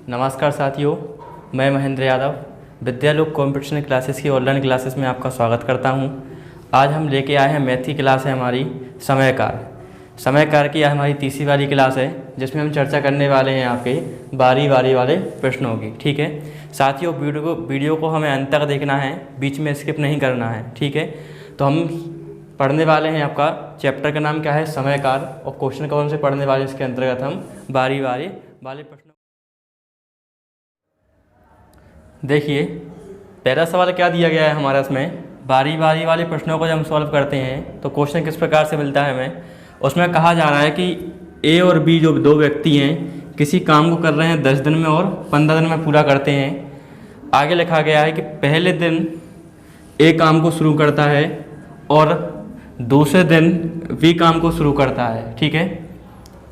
नमस्कार साथियों, मैं महेंद्र यादव विद्यालोक कंप्यूटर क्लासेस की ऑनलाइन क्लासेस में आपका स्वागत करता हूं। आज हम लेके आए हैं मैथ की क्लास है हमारी समय कार की यह हमारी तीसरी वाली क्लास है, जिसमें हम चर्चा करने वाले हैं आपके बारी बारी वाले प्रश्नों की। ठीक है साथियों, वीडियो को हमें अंत तक देखना है, बीच में स्किप नहीं करना है। ठीक है, तो हम पढ़ने वाले हैं, आपका चैप्टर का नाम क्या है, समय कार, और क्वेश्चन कौन से पढ़ने वाले इसके अंतर्गत हम बारी बारी वाले प्रश्नों। देखिए पहला सवाल क्या दिया गया है हमारा, इसमें बारी बारी वाले प्रश्नों को जब हम सॉल्व करते हैं तो क्वेश्चन किस प्रकार से मिलता है हमें। उसमें कहा जा रहा है कि ए और बी जो दो व्यक्ति हैं किसी काम को कर रहे हैं 10 दिन में और 15 दिन में पूरा करते हैं। आगे लिखा गया है कि पहले दिन ए काम को शुरू करता है और दूसरे दिन बी काम को शुरू करता है। ठीक है,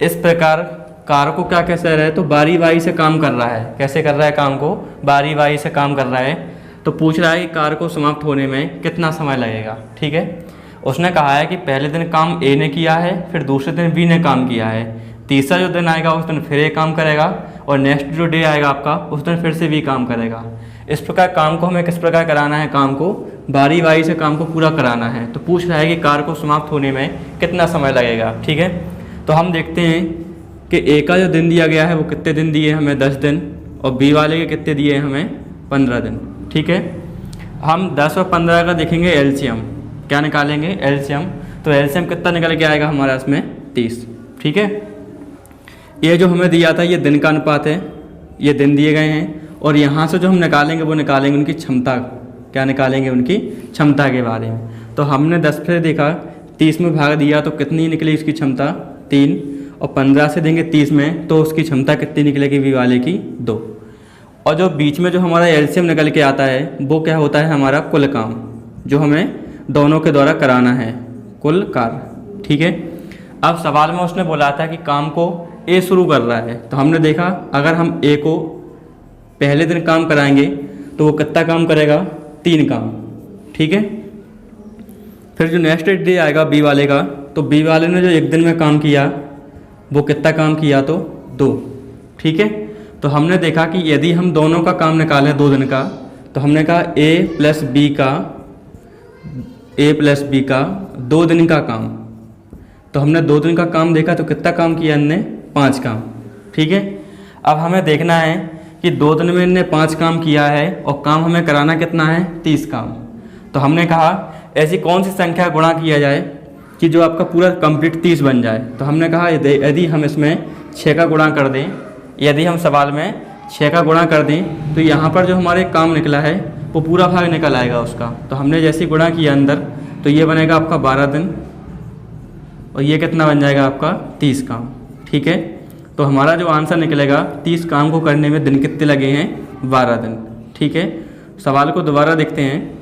इस प्रकार कार को क्या कह रहा है, तो बारी बारी से काम कर रहा है। कैसे कर रहा है काम को, बारी बारी से काम कर रहा है। तो पूछ रहा है कि कार को समाप्त होने में कितना समय लगेगा। ठीक है, उसने कहा है कि पहले दिन काम ए ने किया है, फिर दूसरे दिन बी ने काम किया है, तीसरा जो दिन आएगा उस दिन फिर ए काम करेगा, और नेक्स्ट जो डे आएगा आपका उस दिन फिर से बी काम करेगा। इस प्रकार काम को हमें किस प्रकार कराना है, काम को बारी बारी से काम को पूरा कराना है। तो पूछ रहा है कि कार को समाप्त होने में कितना समय लगेगा। ठीक है, तो हम देखते हैं कि ए का जो दिन दिया गया है वो कितने दिन दिए हमें, 10 दिन, और बी वाले के कितने दिए हमें, 15 दिन। ठीक है, हम 10 और 15 का देखेंगे एलसीएम, क्या निकालेंगे, एलसीएम। तो एलसीएम कितना निकल के आएगा हमारा इसमें, 30। ठीक है, ये जो हमें दिया था ये दिन का अनुपात है, ये दिन दिए गए हैं, और यहाँ से जो हम निकालेंगे वो निकालेंगे उनकी क्षमता, क्या निकालेंगे, उनकी क्षमता के बारे में। तो हमने 10 से देखा, 30 में भाग दिया तो कितनी निकली उसकी क्षमता, 3, और 15 से देंगे 30 में तो उसकी क्षमता कितनी निकलेगी, बी वाले की, 2। और जो बीच में जो हमारा एलसीएम निकल के आता है वो क्या होता है, हमारा कुल काम जो हमें दोनों के द्वारा कराना है, कुल कार्य। ठीक है, अब सवाल में उसने बोला था कि काम को ए शुरू कर रहा है, तो हमने देखा अगर हम ए को पहले दिन काम कराएंगे तो वो कितना काम करेगा, 3 काम। ठीक है, फिर जो नेक्स्ट डे आएगा बी वाले का, तो बी वाले ने जो एक दिन में काम किया वो कितना काम किया, तो 2। ठीक है, तो हमने देखा कि यदि हम दोनों का काम निकालें 2 दिन का, तो हमने कहा ए प्लस बी का 2 दिन का काम। तो हमने 2 दिन का काम देखा तो कितना काम किया इनने, 5 काम। ठीक है, अब हमें देखना है कि 2 दिन में इनने 5 काम किया है और काम हमें कराना कितना है, 30 काम। तो हमने कहा ऐसी कौन सी संख्या गुणा किया जाए कि जो आपका पूरा कंप्लीट 30 बन जाए। तो हमने कहा यदि हम इसमें 6 का गुणा कर दें, यदि हम सवाल में 6 का गुणा कर दें तो यहाँ पर जो हमारे काम निकला है वो पूरा भाग निकल आएगा उसका। तो हमने जैसे गुणा किया अंदर तो ये बनेगा आपका 12 दिन, और ये कितना बन जाएगा आपका, 30 काम। ठीक है, तो हमारा जो आंसर निकलेगा 30 काम को करने में दिन कितने लगे हैं, 12 दिन। ठीक है, सवाल को दोबारा देखते हैं।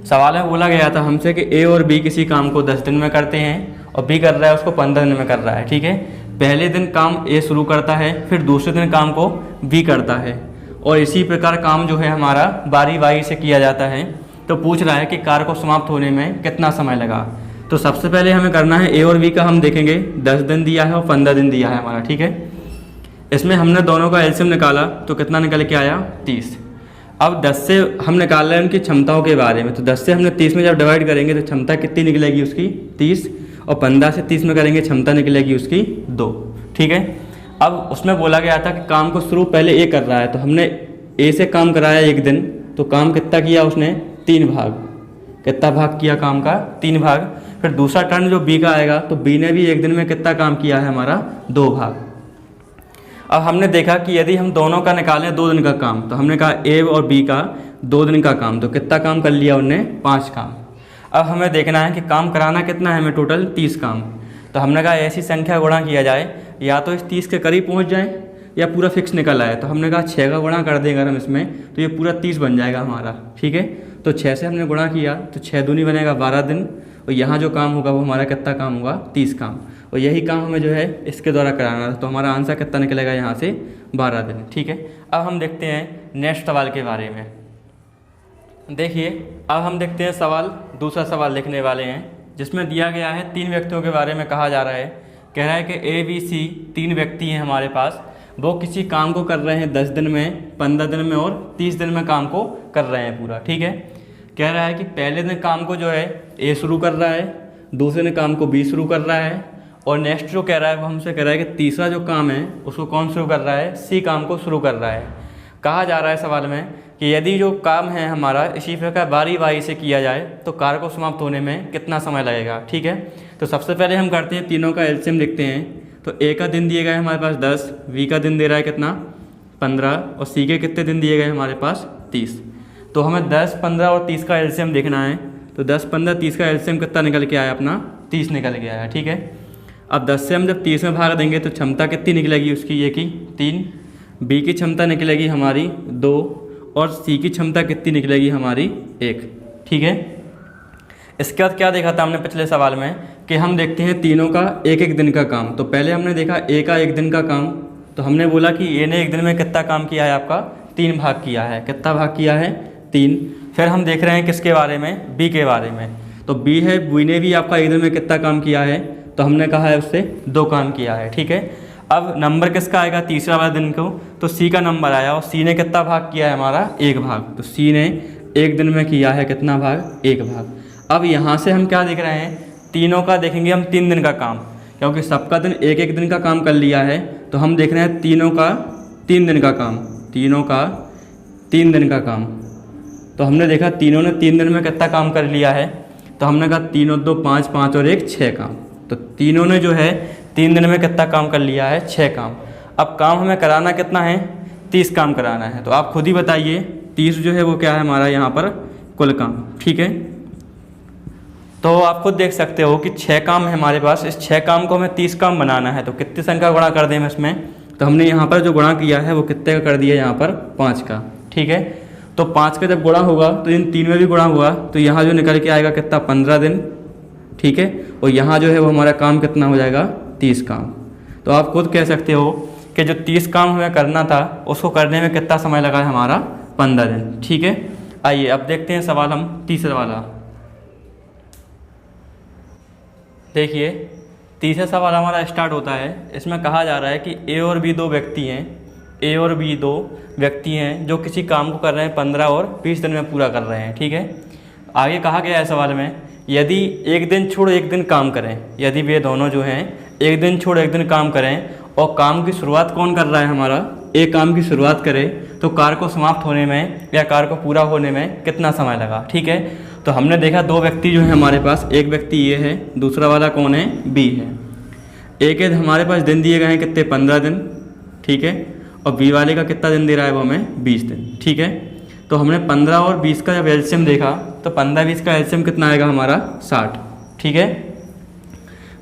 सवाल में बोला गया था हमसे कि ए और बी किसी काम को 10 दिन में करते हैं और बी कर रहा है उसको 15 दिन में कर रहा है। ठीक है, पहले दिन काम ए शुरू करता है, फिर दूसरे दिन काम को बी करता है, और इसी प्रकार काम जो है हमारा बारी बारी से किया जाता है। तो पूछ रहा है कि कार्य को समाप्त होने में कितना समय लगा। तो सबसे पहले हमें करना है ए और बी का हम देखेंगे, 10 दिन दिया है और 15 दिन दिया है हमारा। ठीक है, इसमें हमने दोनों का एलसीएम निकाला तो कितना निकल के आया, 30। अब 10 से हम निकाल रहे हैं उनकी क्षमताओं के बारे में, तो 10 से हमने 30 में जब डिवाइड करेंगे तो क्षमता कितनी निकलेगी उसकी, 30, और 15 से 30 में करेंगे क्षमता निकलेगी उसकी 2। ठीक है, अब उसमें बोला गया था कि काम को शुरू पहले ए कर रहा है, तो हमने ए से काम कराया 1 दिन, तो काम कितना किया उसने, 3 भाग। कितना भाग किया काम का, 3 भाग। फिर दूसरा टर्न जो बी का आएगा तो बी ने भी 1 दिन में कितना काम किया है हमारा, 2 भाग। अब हमने देखा कि यदि हम दोनों का निकालें 2 दिन का काम, तो हमने कहा ए और बी का 2 दिन का काम, तो कितना काम कर लिया उनने, 5 काम। अब हमें देखना है कि काम कराना कितना है हमें, टोटल 30 काम। तो हमने कहा ऐसी संख्या गुणा किया जाए, या तो इस 30 के करीब पहुंच जाए या पूरा फिक्स निकल आए। तो हमने कहा 6 का गुणा कर देंगे अगर हम इसमें तो ये पूरा 30 बन जाएगा हमारा। ठीक है, तो 6 से हमने गुणा किया तो 6 दूनी बनेगा 12 दिन, और यहाँ जो काम होगा वो हमारा कितना काम होगा, 30 काम। और यही काम हमें जो है इसके द्वारा कराना है। तो हमारा आंसर कितना निकलेगा यहाँ से, 12 दिन। ठीक है, अब हम देखते हैं नेक्स्ट सवाल के बारे में। देखिए अब हम देखते हैं सवाल, दूसरा सवाल लिखने वाले हैं, जिसमें दिया गया है 3 व्यक्तियों के बारे में कहा जा रहा है। कह रहा है कि ए बी सी 3 व्यक्ति हैं हमारे पास, वो किसी काम को कर रहे हैं 10 दिन में, 15 दिन में और 30 दिन में काम को कर रहे हैं पूरा। ठीक है, कह रहा है कि पहले दिन काम को जो है ए शुरू कर रहा है, दूसरे दिन काम को बी शुरू कर रहा है, और नेक्स्ट जो कह रहा है वो हमसे कह रहा है कि तीसरा जो काम है उसको कौन शुरू कर रहा है, सी काम को शुरू कर रहा है। कहा जा रहा है सवाल में कि यदि जो काम है हमारा इसी प्रकार बारी बारी से किया जाए तो कार्य को समाप्त होने में कितना समय लगेगा। ठीक है, तो सबसे पहले हम करते हैं तीनों का एलसीएम लिखते हैं। तो ए का दिन दिए गए हमारे पास 10, बी का दिन दे रहा है कितना 15, और सी के कितने दिन दिए गए हमारे पास 30। तो हमें 10, 15 और 30 का एलसीएम देखना है। तो 10, 15, 30 का एलसीएम कितना निकल के आया अपना 30 निकल के आया। ठीक है, अब 10 से हम जब 30 में भाग देंगे तो क्षमता कितनी निकलेगी उसकी, ए की 3, बी की क्षमता निकलेगी हमारी 2, और सी की क्षमता कितनी निकलेगी हमारी 1। ठीक है, इसके बाद क्या देखा था हमने पिछले सवाल में कि हम देखते हैं तीनों का एक एक दिन का काम। तो पहले हमने देखा ए का एक दिन का काम, तो हमने बोला कि ए ने एक दिन में कितना काम किया है आपका 3 भाग किया है। कितना भाग किया है 3। फिर हम देख रहे हैं किसके बारे में, बी के बारे में। तो बी है, बी ने भी आपका एक दिन में कितना काम किया है, तो हमने कहा है उससे 2 काम किया है। ठीक है, अब नंबर किसका आएगा तीसरा वाला दिन को, तो सी का नंबर आया, और सी ने कितना भाग किया है हमारा 1 भाग। तो सी ने एक दिन में किया है कितना भाग, 1 भाग। अब यहाँ से हम क्या देख रहे हैं, तीनों का देखेंगे हम 3 दिन का काम, क्योंकि सबका दिन एक एक दिन का काम कर लिया है। तो हम देख रहे हैं तीनों का 3 दिन का काम, तीनों का 3 दिन का काम। तो हमने देखा तीनों ने 3 दिन में कितना काम कर लिया है, तो हमने कहा 3 और 2 5, 5 और 1 6 काम। तो तीनों ने जो है 3 दिन में कितना काम कर लिया है 6 काम। अब काम हमें कराना कितना है 30 काम कराना है। तो आप खुद ही बताइए 30 जो है वो क्या है हमारा यहाँ पर कुल काम। ठीक है, तो आप खुद देख सकते हो कि 6 काम है हमारे पास, इस 6 काम को हमें 30 काम बनाना है। तो कितनी संख्या गुणा कर दें इसमें, तो हमने यहाँ पर जो गुणा किया है वो कितने का कर दिया यहाँ पर 5 का। ठीक है, तो 5 का जब गुणा होगा तो इन 3 में भी गुणा हुआ, तो यहाँ जो निकल के आएगा कितना 15 दिन। ठीक है, और यहाँ जो है वो हमारा काम कितना हो जाएगा 30 काम। तो आप खुद कह सकते हो कि जो 30 काम हमें करना था उसको करने में कितना समय लगा है हमारा 15 दिन। ठीक है, आइए अब देखते हैं सवाल हम तीसरा वाला। देखिए तीसरा सवाल हमारा स्टार्ट होता है। इसमें कहा जा रहा है कि ए और बी 2 व्यक्ति हैं, ए और बी 2 व्यक्ति हैं जो किसी काम को कर रहे हैं 15 और 20 दिन में पूरा कर रहे हैं। ठीक है, आगे कहा गया है सवाल में यदि एक दिन छोड़ एक दिन काम करें, यदि वे दोनों जो हैं एक दिन छोड़ एक दिन काम करें और काम की शुरुआत कौन कर रहा है हमारा, एक काम की शुरुआत करे, तो कार्य को समाप्त होने में या कार्य को पूरा होने में कितना समय लगा। ठीक है, तो हमने देखा 2 व्यक्ति जो है हमारे पास, एक व्यक्ति ये है, दूसरा वाला कौन है बी है। ए के हमारे पास दिन दिए गए हैं कितने 15 दिन। ठीक है, और बी वाले का कितना दिन दे रहा है वो हमें 20 दिन। ठीक है, तो हमने 15 और 20 का जब एलसीएम देखा तो 15-20 का एलसीएम कितना आएगा हमारा 60। ठीक है,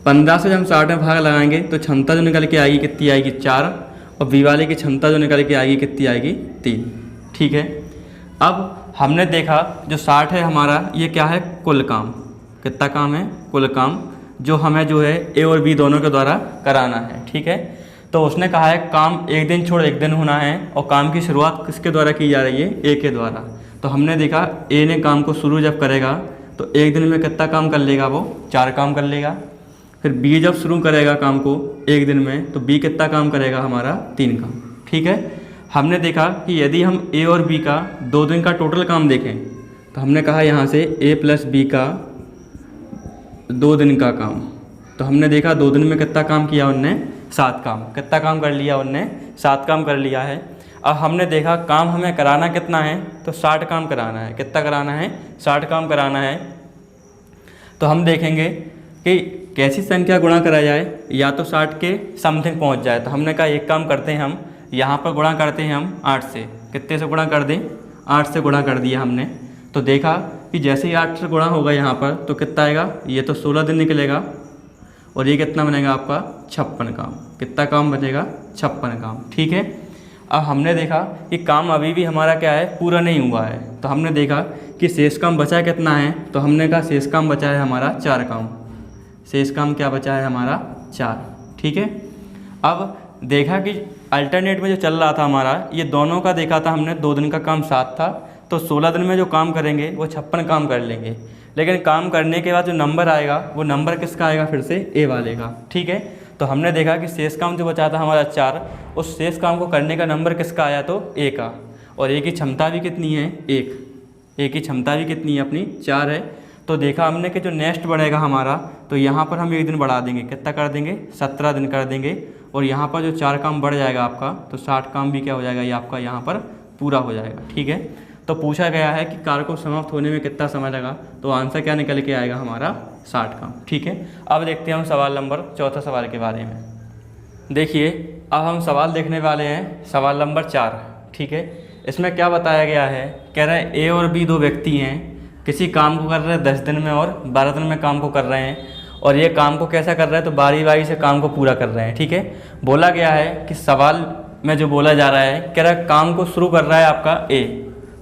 15 से जब हम 60 में भाग लगाएंगे तो क्षमता जो निकल के आएगी कितनी आएगी 4, और बी वाले की क्षमता जो निकल के आएगी कितनी आएगी 3। ठीक है, अब हमने देखा जो 60 है हमारा ये क्या है कुल काम, कितना काम है कुल काम जो हमें जो है ए और बी दोनों के द्वारा कराना है। ठीक है, तो उसने कहा है काम एक दिन छोड़ एक दिन होना है और काम की शुरुआत किसके द्वारा की जा रही है ए के द्वारा। तो हमने देखा ए ने काम को शुरू जब करेगा तो एक दिन में कितना काम कर लेगा वो 4 काम कर लेगा। फिर बी जब शुरू करेगा काम को एक दिन में तो बी कितना काम करेगा हमारा 3 काम। ठीक है, हमने देखा कि यदि हम ए और बी का 2 दिन का टोटल काम देखें तो हमने कहा यहाँ से ए प्लस बी का 2 दिन का काम। तो हमने देखा 2 दिन में कितना काम किया उनने 7 काम। कितना काम कर लिया उनने 7 काम कर लिया है। अब हमने देखा काम हमें कराना कितना है तो 60 काम कराना है। कितना कराना है 60 काम कराना है। तो हम देखेंगे कि कैसी संख्या गुणा करा जाए, या तो 60 के समथिंग पहुंच जाए। तो हमने कहा एक काम करते हैं हम यहाँ पर गुणा करते हैं हम 8 से। कितने से गुणा कर दें 8 से गुणा कर दिया हमने। तो देखा कि जैसे ही 8 से गुणा होगा यहाँ पर तो कितना आएगा, ये तो 16 दिन निकलेगा और ये कितना बनेगा आपका 56 काम। कितना काम बचेगा 56 काम। ठीक है, अब हमने देखा कि काम अभी भी हमारा क्या है पूरा नहीं हुआ है। तो हमने देखा कि शेष काम बचा कितना है, तो हमने कहा शेष काम बचा है हमारा 4 काम। शेष काम क्या बचा है हमारा 4। ठीक है, अब देखा कि अल्टरनेट में जो चल रहा था हमारा ये दोनों का देखा था हमने 2 दिन का काम 7 था, तो 16 दिन में जो काम करेंगे वो 56 काम कर लेंगे। लेकिन काम करने के बाद जो नंबर आएगा वो नंबर किसका आएगा फिर से ए वाले का। ठीक है, तो हमने देखा कि शेष काम जो बचा था हमारा 4, उस शेष काम को करने का नंबर किसका आया तो ए का, और ए की क्षमता भी कितनी है 1, ए की क्षमता भी कितनी है अपनी 4 है। तो देखा हमने कि जो नेक्स्ट बढ़ेगा हमारा, तो यहाँ पर हम 1 दिन बढ़ा देंगे, कितना कर देंगे 17 दिन कर देंगे, और यहाँ पर जो 4 काम बढ़ जाएगा आपका, तो 60 काम भी क्या हो जाएगा ये आपका यहाँ पर पूरा हो जाएगा। ठीक है, तो पूछा गया है कि कार्य को समाप्त होने में कितना समय लगा, तो आंसर क्या निकल के आएगा हमारा 60 काम। ठीक है, अब देखते हैं हम सवाल नंबर चौथा सवाल के बारे में। देखिए अब हम सवाल देखने वाले हैं सवाल नंबर 4। ठीक है, इसमें क्या बताया गया है, कह रहा है ए और बी 2 व्यक्ति हैं, किसी काम को कर रहे हैं 10 दिन में और 12 दिन में काम को कर रहे हैं, और ये काम को कैसा कर रहे हैं तो बारी बारी से काम को पूरा कर रहे हैं। ठीक है, बोला गया है कि सवाल में जो बोला जा रहा है, कह रहा है काम को शुरू कर रहा है आपका ए,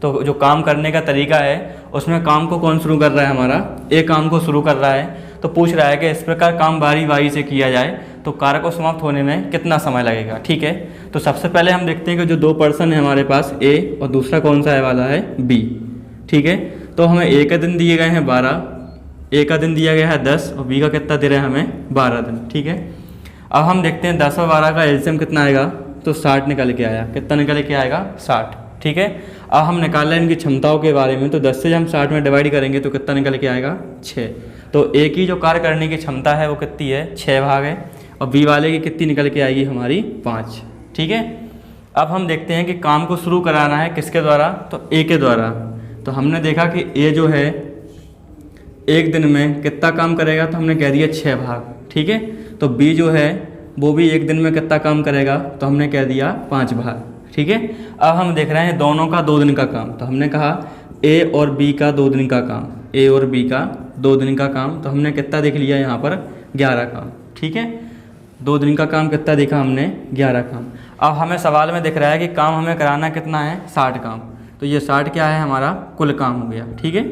तो जो काम करने का तरीका है उसमें काम को कौन शुरू कर रहा है हमारा ए काम को शुरू कर रहा है। तो पूछ रहा है कि इस प्रकार काम बारी बारी से किया जाए तो कार्य को समाप्त होने में कितना समय लगेगा। ठीक है, तो सबसे पहले हम देखते हैं कि जो 2 पर्सन है हमारे पास ए और दूसरा कौन सा है वाला है बी। ठीक है, तो हमें ए का दिन दिए गए हैं 12, ए का दिन दिया गया है 10 और बी का कितना दे रहे हैं हमें 12 दिन। ठीक है, अब हम देखते हैं 10 और 12 का एलसीएम कितना आएगा, तो 60 निकल के आया, कितना निकल के आएगा 60। ठीक है, अब हम निकाल रहे हैं इनकी क्षमताओं के बारे में, तो 10 से हम 60 में डिवाइड करेंगे तो कितना निकल के आएगा 6। तो ए की जो कार्य करने की क्षमता है वो कितनी है 6 भाग है, और बी वाले की कितनी निकल के आएगी हमारी 5। ठीक है, अब हम देखते हैं कि काम को शुरू कराना है किसके द्वारा, तो ए के द्वारा। तो हमने देखा कि ए जो है 1 दिन में कितना काम करेगा, तो हमने कह दिया 6 भाग। ठीक है, तो बी जो है वो भी 1 दिन में कितना काम करेगा, तो हमने कह दिया 5 भाग। ठीक है, अब हम देख रहे हैं दोनों का 2 दिन का काम, तो हमने कहा ए और बी का 2 दिन का काम, ए और बी का 2 दिन का काम, तो हमने कितना देख लिया यहाँ पर 11 काम। ठीक है, 2 दिन का काम कितना देखा हमने 11 काम। अब हमें सवाल में दिख रहा है कि काम हमें कराना कितना है 60 काम, तो ये 60 क्या है हमारा कुल काम हो गया। ठीक है,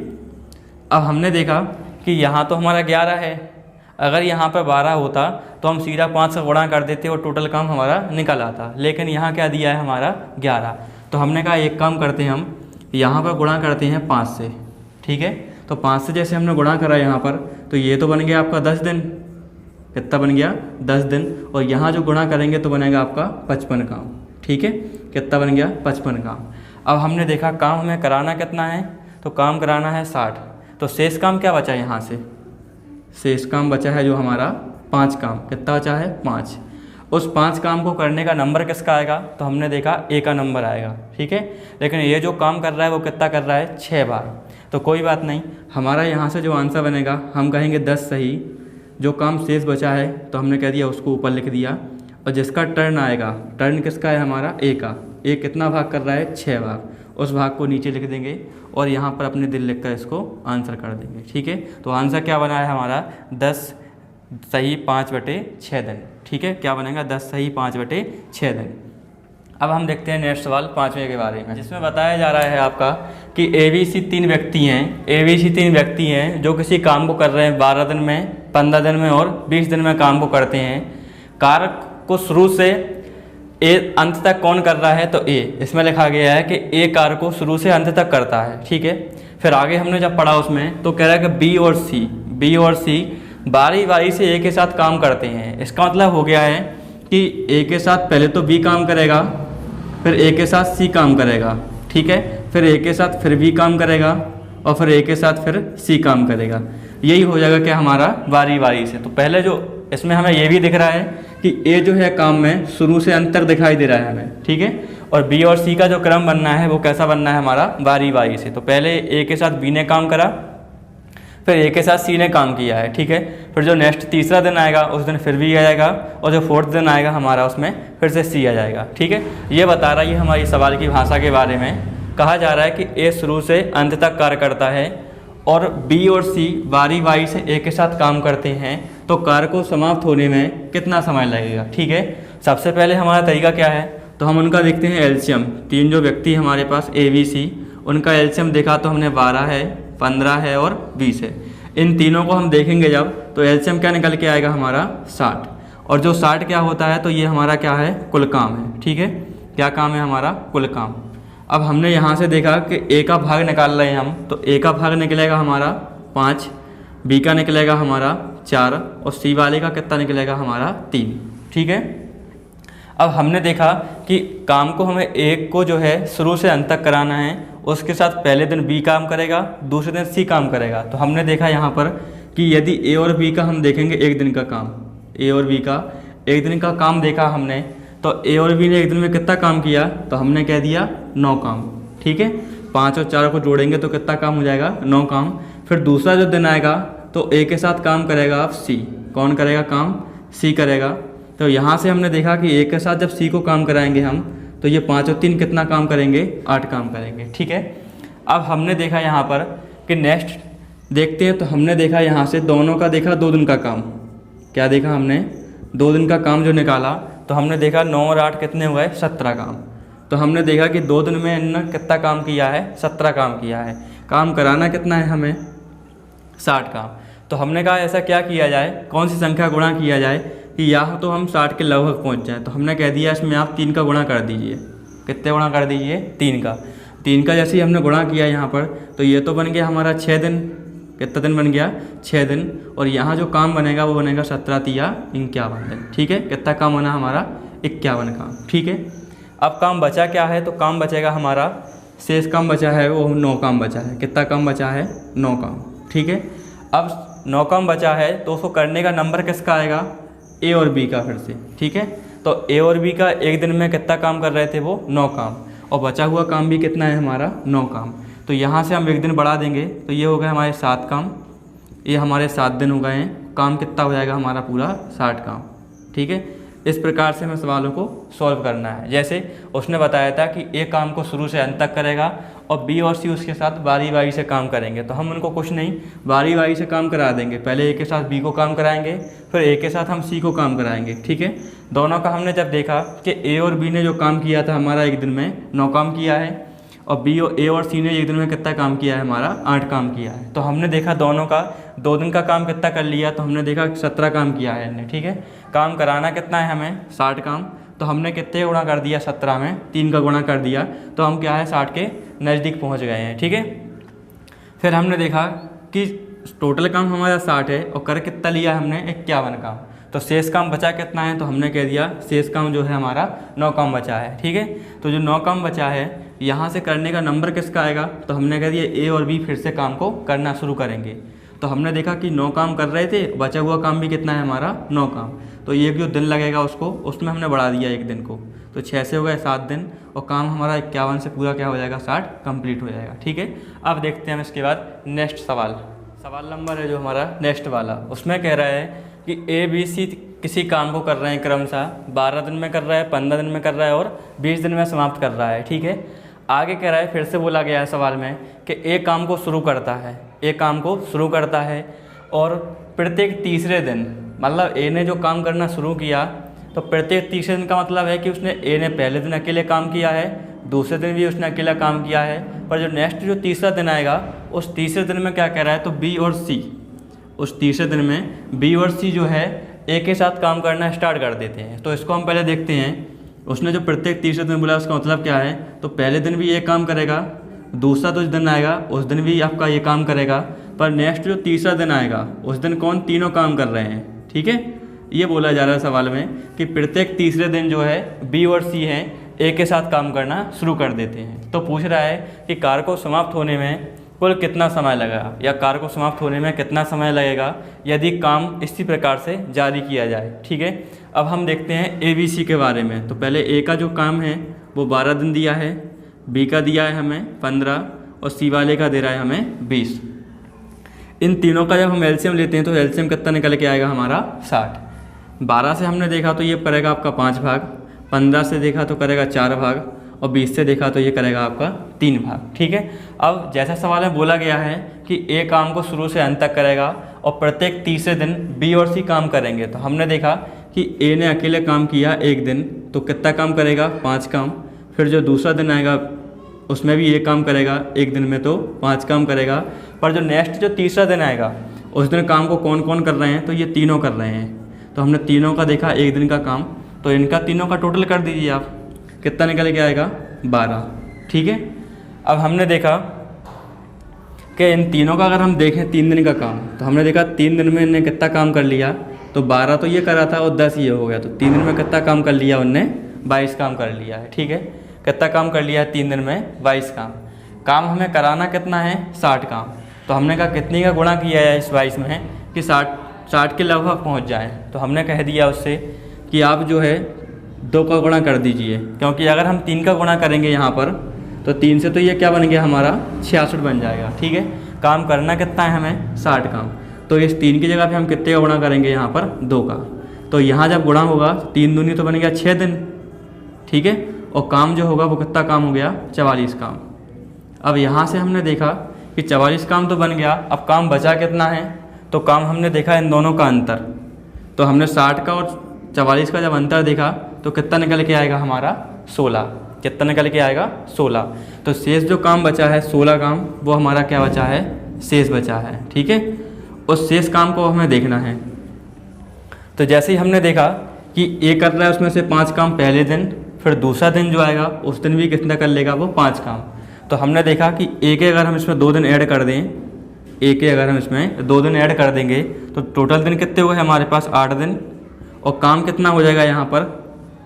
अब हमने देखा कि यहाँ तो हमारा 11 है, अगर यहाँ पर 12 होता तो हम सीधा 5 से गुणा कर देते और टोटल काम हमारा निकल आता, लेकिन यहाँ क्या दिया है हमारा 11। तो हमने कहा एक काम करते हैं, हम यहाँ पर गुणा करते हैं 5 से। ठीक है, तो 5 से जैसे हमने गुणा करा यहाँ पर, तो ये तो बन गया आपका 10 दिन, कितना बन गया 10 दिन, और यहाँ जो गुणा करेंगे तो बनेगा आपका 55 काम। ठीक है, कितना बन गया 55 काम। अब हमने देखा काम हमें कराना कितना है, तो काम कराना है 60, तो शेष काम क्या बचा यहाँ से, शेष काम बचा है जो हमारा 5 काम, कितना बचा है 5। उस 5 काम को करने का नंबर किसका आएगा, तो हमने देखा ए का नंबर आएगा। ठीक है, लेकिन ये जो काम कर रहा है वो कितना कर रहा है 6 बार, तो कोई बात नहीं, हमारा यहाँ से जो आंसर बनेगा हम कहेंगे 10 सही, जो काम शेष बचा है तो हमने कह दिया उसको ऊपर लिख दिया, और जिसका टर्न आएगा, टर्न किसका है हमारा ए का, ए कितना भाग कर रहा है 6 भाग, उस भाग को नीचे लिख देंगे और यहाँ पर अपने दिल लिखकर इसको आंसर कर देंगे। ठीक है, तो आंसर क्या बना है हमारा 10 सही 5/6 दिन। ठीक है, क्या बनेगा 10 सही 5/6 दिन। अब हम देखते हैं नेक्स्ट सवाल 5वें के बारे में, जिसमें बताया जा रहा है आपका कि ABC 3 व्यक्ति हैं, ABC 3 व्यक्ति हैं जो किसी काम को कर रहे हैं 12 दिन में, 15 दिन में और 20 दिन में काम को करते हैं। कार्य को शुरू से ए अंत तक कौन कर रहा है, तो ए, इसमें लिखा गया है कि ए कार्य को शुरू से अंत तक करता है। ठीक है, फिर आगे हमने जब पढ़ा उसमें तो कह रहा है कि बी और सी बारी बारी से ए के साथ काम करते हैं। इसका मतलब हो गया है कि ए के साथ पहले तो बी काम करेगा, फिर ए के साथ सी काम करेगा। ठीक है, फिर ए के साथ फिर बी काम करेगा, और फिर ए के साथ फिर सी काम करेगा। यही हो जाएगा कि हमारा बारी बारी से। तो पहले जो इसमें हमें ये भी दिख रहा है कि ए जो है काम में शुरू से अंत तक दिखाई दे रहा है हमें। ठीक है, और बी और सी का जो क्रम बनना है वो कैसा बनना है हमारा बारी बारी से। तो पहले ए के साथ बी ने काम करा, फिर ए के साथ सी ने काम किया है। ठीक है, फिर जो नेक्स्ट तीसरा दिन आएगा उस दिन फिर बी आ जाएगा, और जो 4th दिन आएगा हमारा उसमें फिर से सी आ जाएगा। ठीक है, ये बता रहा है ये हमारी सवाल की भाषा के बारे में। कहा जा रहा है कि ए शुरू से अंत तक कार्य करता है और बी और सी बारी बारी से ए के साथ काम करते हैं, तो कार्य को समाप्त होने में कितना समय लगेगा। ठीक है, सबसे पहले हमारा तरीका क्या है, तो हम उनका देखते हैं एलसीएम। 3 जो व्यक्ति हमारे पास ABC, उनका एलसीएम देखा तो हमने 12 है, 15 है और 20 है। इन तीनों को हम देखेंगे जब, तो एलसीएम क्या निकल के आएगा हमारा 60, और जो 60 क्या होता है, तो ये हमारा क्या है कुल काम है। ठीक है, क्या काम है हमारा कुल काम। अब हमने यहाँ से देखा कि ए का भाग निकाल रहे हैं हम, तो ए का भाग निकलेगा हमारा 5, बी का निकलेगा हमारा 4 और सी वाले का कितना निकलेगा हमारा 3। ठीक है, अब हमने देखा कि काम को हमें एक को जो है शुरू से अंत तक कराना है, उसके साथ पहले दिन बी काम करेगा, दूसरे दिन सी काम करेगा। तो हमने देखा यहाँ पर कि यदि ए और बी का हम देखेंगे एक दिन का काम, ए और बी का एक दिन का काम देखा हमने, तो ए और बी ने एक दिन में कितना काम किया, तो हमने कह दिया 9 काम। ठीक है, 5 और 4 को जोड़ेंगे तो कितना काम हो जाएगा, 9 काम। फिर दूसरा जो दिन आएगा तो ए के साथ काम करेगा आप सी, कौन करेगा काम, सी करेगा। तो यहाँ से हमने देखा कि ए के साथ जब सी को काम कराएंगे हम, तो ये 5 और 3 कितना काम करेंगे, 8 काम करेंगे। ठीक है, अब हमने देखा यहाँ पर कि नेक्स्ट देखते हैं, तो हमने देखा यहाँ से दोनों का देखा 2 दिन का काम, क्या देखा हमने, 2 दिन का काम जो निकाला, तो हमने देखा 9 और 8 कितने हुए, 17 काम। तो हमने देखा कि 2 दिन में इन्होंने कितना काम किया है, 17 काम किया है। काम कराना कितना है हमें, 60 काम। तो हमने कहा ऐसा क्या किया जाए, कौन सी संख्या गुणा किया जाए कि यहाँ तो हम 60 के लगभग पहुँच जाएँ। तो हमने कह दिया इसमें आप 3 का गुणा कर दीजिए। कितने गुणा कर दीजिए, 3 का। 3 का जैसे ही हमने गुणा किया यहाँ पर, तो ये तो बन गया हमारा 6 दिन। कितना दिन बन गया, 6 दिन। और यहाँ जो काम बनेगा वो बनेगा 17 तिया 51 दिन। ठीक है, कितना काम बना हमारा, 51 काम। ठीक है, अब काम बचा क्या है, तो काम बचेगा हमारा, शेष काम बचा है वो 9 काम बचा है। कितना काम बचा है, 9 काम। ठीक है, अब 9 काम बचा है तो उसको करने का नंबर किसका आएगा, ए और बी का फिर से। ठीक है, तो ए और बी का एक दिन में कितना काम कर रहे थे वो, 9 काम, और बचा हुआ काम भी कितना है हमारा, 9 काम। तो यहाँ से हम एक दिन बढ़ा देंगे तो ये हो गए हमारे 7 काम, ये हमारे 7 दिन हो गए हैं। काम कितना हो जाएगा हमारा, पूरा 60 काम। ठीक है, इस प्रकार से हमें सवालों को सॉल्व करना है। जैसे उसने बताया था कि ए काम को शुरू से अंत तक करेगा और बी और सी उसके साथ बारी बारी से काम करेंगे, तो हम उनको कुछ नहीं, बारी बारी से काम करा देंगे। पहले ए के साथ बी को काम कराएंगे, फिर ए के साथ हम सी को काम कराएंगे। ठीक है, दोनों का हमने जब देखा कि ए और बी ने जो काम किया था हमारा एक दिन में 9 काम किया है, और बी और ए और सी ने एक दिन में कितना काम किया है हमारा, 8 काम किया है। तो हमने देखा दोनों का 2 दिन का काम कितना कर लिया, तो हमने देखा 17 काम किया है इनने। ठीक है, काम कराना कितना है हमें, 60 काम। तो हमने कितने गुणा कर दिया, 17 में 3 का गुणा कर दिया, तो हम क्या है 60 के नज़दीक पहुंच गए हैं। ठीक है, फिर हमने देखा कि टोटल काम हमारा 60 है और कर कितना लिया हमने, 51 काम। तो शेष काम बचा कितना है, तो हमने कह दिया शेष काम जो है हमारा 9 काम बचा है। ठीक है, तो जो 9 काम बचा है यहाँ से करने का नंबर किसका आएगा, तो हमने कह दिया ए और बी फिर से काम को करना शुरू करेंगे। तो हमने देखा कि 9 काम कर रहे थे, बचा हुआ काम भी कितना है हमारा, 9 काम। तो ये जो दिन लगेगा उसको, उसमें हमने बढ़ा दिया एक दिन को, तो 6 से हो गए 7 दिन, और काम हमारा 51 से पूरा क्या हो जाएगा, 60 कंप्लीट हो जाएगा। ठीक है, अब देखते हैं हम इसके बाद नेक्स्ट सवाल नंबर है जो हमारा नेक्स्ट वाला, उसमें कह रहा है कि ए बी सी किसी काम को कर रहे हैं क्रमशः 12 दिन में कर रहा है, 15 दिन में कर रहा है और 20 दिन में समाप्त कर रहा है। ठीक है, आगे कह रहा है, फिर से बोला गया है सवाल में कि ए काम को शुरू करता है, ए काम को शुरू करता है और प्रत्येक तीसरे दिन, मतलब ए ने जो काम करना शुरू किया, तो प्रत्येक तीसरे दिन का मतलब है कि उसने ए ने पहले दिन अकेले काम किया है, दूसरे दिन भी उसने अकेला काम किया है, पर जो नेक्स्ट जो तीसरा दिन आएगा उस तीसरे दिन में क्या कह रहा है, तो बी और सी, उस तीसरे दिन में बी और सी जो है ए के साथ काम करना स्टार्ट कर देते हैं। तो इसको हम पहले देखते हैं, उसने जो प्रत्येक तीसरे दिन बोला उसका मतलब क्या है, तो पहले दिन भी ये काम करेगा, दूसरा जो दिन आएगा उस दिन भी आपका ये काम करेगा, पर नेक्स्ट जो तीसरा दिन आएगा उस दिन कौन, तीनों काम कर रहे हैं। ठीक है, ये बोला जा रहा है सवाल में कि प्रत्येक तीसरे दिन जो है बी और सी हैं ए के साथ काम करना शुरू कर देते हैं। तो पूछ रहा है कि कार्य को समाप्त होने में कुल कितना समय लगेगा, या कार्य को समाप्त होने में कितना समय लगेगा यदि काम इसी प्रकार से जारी किया जाए। ठीक है, अब हम देखते हैं ए बी सी के बारे में। तो पहले ए का जो काम है वो 12 दिन दिया है, बी का दिया है हमें 15 और सी वाले का दे रहा है हमें 20। इन तीनों का जब हम एलसीएम लेते हैं तो एलसीएम कितना निकल के आएगा हमारा 60। 12 से हमने देखा तो ये करेगा आपका 5 भाग, 15 से देखा तो करेगा 4 भाग, और 20 से देखा तो ये करेगा आपका 3 भाग। ठीक है, अब जैसा सवाल में बोला गया है कि ए काम को शुरू से अंत तक करेगा और प्रत्येक तीसरे दिन बी और सी काम करेंगे। तो हमने देखा कि ए ने अकेले काम किया एक दिन, तो कितना काम करेगा, 5 काम। फिर जो दूसरा दिन आएगा उसमें भी ये काम करेगा एक दिन में, तो 5 काम करेगा। पर जो नेक्स्ट जो तीसरा दिन आएगा उस दिन काम को कौन कौन कर रहे हैं, तो ये तीनों कर रहे हैं। तो हमने तीनों का देखा एक दिन का काम, तो इनका तीनों का टोटल कर दीजिए आप, कितना निकल के आएगा 12। ठीक है, अब हमने देखा कि इन तीनों का अगर हम देखें 3 दिन का काम, तो हमने देखा 3 दिन में इनने कितना काम कर लिया, तो 12 तो ये करा था और 10 ये हो गया, तो 3 दिन में कितना काम कर लिया उनने, 22 काम कर लिया है। ठीक है, कितना काम कर लिया है 3 दिन में, 22 काम हमें कराना कितना है, 60 काम। तो हमने कहा कितनी का गुणा किया है इस 22 में कि 60 के लगभग पहुँच जाए। तो हमने कह दिया उससे कि आप जो है 2 का गुणा कर दीजिए, क्योंकि अगर हम 3 का गुणा करेंगे यहाँ पर तो 3 से तो ये क्या बन गया हमारा 66 बन जाएगा। ठीक है, काम करना कितना है हमें, 60 काम। तो इस 3 की जगह पे हम कितने का गुणा करेंगे यहाँ पर, 2 का। तो यहाँ जब गुणा होगा 3 दूनी तो बन गया 6 दिन। ठीक है, और काम जो होगा वो कितना काम हो गया, 44 काम। अब यहाँ से हमने देखा कि 44 काम तो बन गया, अब काम बचा कितना है, तो काम हमने देखा इन दोनों का अंतर। तो हमने 60 का और 44 का जब अंतर देखा तो कितना निकल के आएगा हमारा, 16। कितना निकल के आएगा, 16। तो शेष जो काम बचा है 16 काम, वो हमारा क्या बचा है, शेष बचा है। ठीक है, उस शेष काम को हमें देखना है। तो जैसे ही हमने देखा कि एक कर रहा है उसमें से 5 काम पहले दिन, फिर दूसरा दिन जो आएगा उस दिन भी कितना कर लेगा वो 5 काम। तो हमने देखा कि एक अगर हम इसमें 2 दिन ऐड कर दें, एक अगर हम इसमें 2 दिन ऐड कर देंगे तो टोटल दिन कितने हुए हमारे पास, 8 दिन। और काम कितना हो जाएगा यहाँ पर,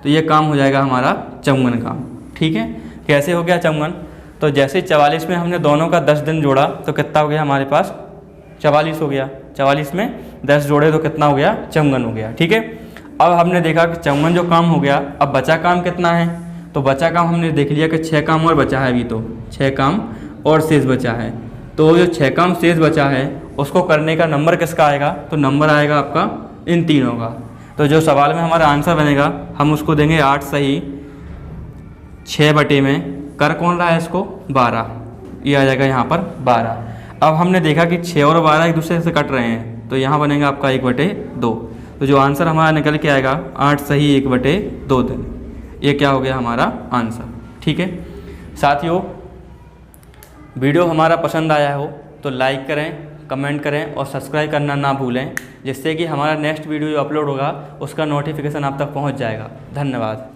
तो ये काम हो जाएगा हमारा 54 काम। ठीक है, कैसे हो गया 54, तो जैसे 44 में हमने दोनों का 10 दिन जोड़ा तो कितना हो गया हमारे पास, 44 हो गया। 44 में 10 जोड़े तो कितना हो गया, 54 हो गया। ठीक है, अब हमने देखा कि 54 जो काम हो गया, अब बचा काम कितना है, तो बचा काम हमने देख लिया कि 6 काम और बचा है, अभी तो 6 काम और शेष बचा है। तो जो 6 काम शेष बचा है उसको करने का नंबर किसका आएगा, तो नंबर आएगा आपका इन तीनों का। तो जो सवाल में हमारा आंसर बनेगा हम उसको देंगे 8 सही 6 बटे में, कर कौन रहा है इसको, 12, ये आ जाएगा यहाँ पर 12। अब हमने देखा कि 6 और 12 एक दूसरे से कट रहे हैं, तो यहाँ बनेगा आपका 1/2। तो जो आंसर हमारा निकल के आएगा 8 सही 1/2 दिन, ये क्या हो गया हमारा आंसर। ठीक है साथियों, वीडियो हमारा पसंद आया हो तो लाइक करें, कमेंट करें और सब्सक्राइब करना ना भूलें, जिससे कि हमारा नेक्स्ट वीडियो जो अपलोड होगा उसका नोटिफिकेशन आप तक पहुंच जाएगा। धन्यवाद।